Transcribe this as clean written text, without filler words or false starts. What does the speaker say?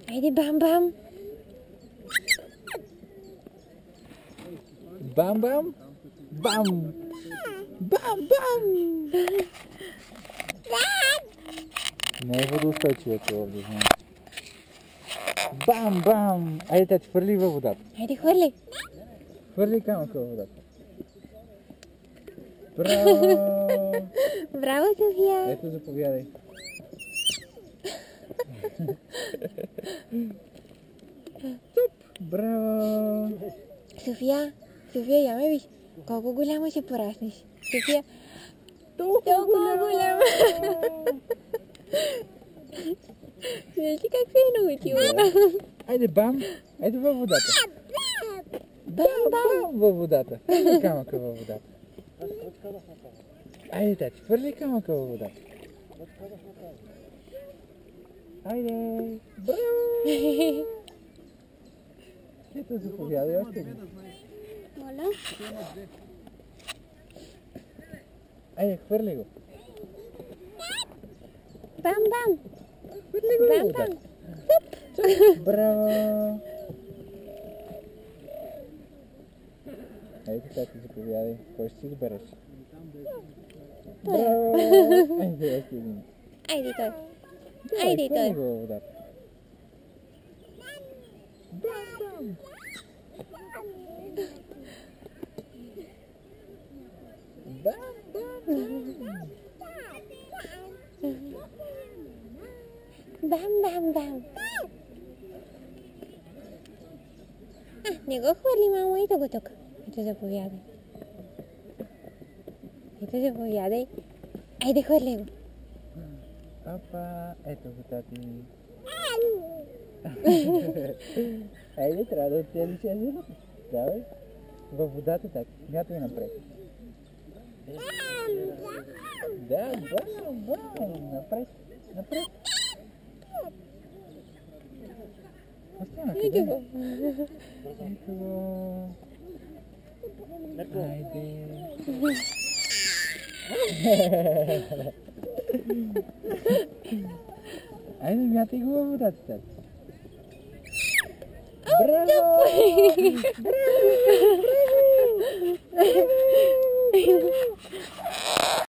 Haydi bam bam. Bam bam. Bam. Бам! Бам! Не е водоустойчиво това упражнение. Бам! Бам! Айде, тати, хвърли във водата. Хайде, хвърли. Хвърли камъка във водата. Браво! Браво, София! Ето, заповядай. Туп! Браво! София, я ме виж. Колко голяма ще пораснеш. София, Толкова голяма. Знаеш ли как се е научила? Айде, бам! Айде във водата. Бам, бам! Във водата. Хвърли камъка във водата. Айде, тати, хвърли камъка във водата. Айде! Браво! Ето, заповядай още един. Моля? Айде, хвърли го. Бам, бам! Хвърли го във Бам, водата. бам! Браво! Айде, тати, заповядай. Кой ще си избереш? Браво! Айде, още един. Айде той. Давай, Айде хвърли той. го във водата. Бам! Бам! Бам, бам, бам. Не го хвърли, мамо, ето го тук. Ето, заповядай. Ето, заповядай. Айде, хвърли го. Опа, ето го, тати. Айде, трябва да отидеш езерото. Давай. Във водата, тати. Мятай напред. Да, бам. Напред. Остана Ето къде? го. Ето го. Айде. Айде, мятай го във водата, тати. Браво! Браво!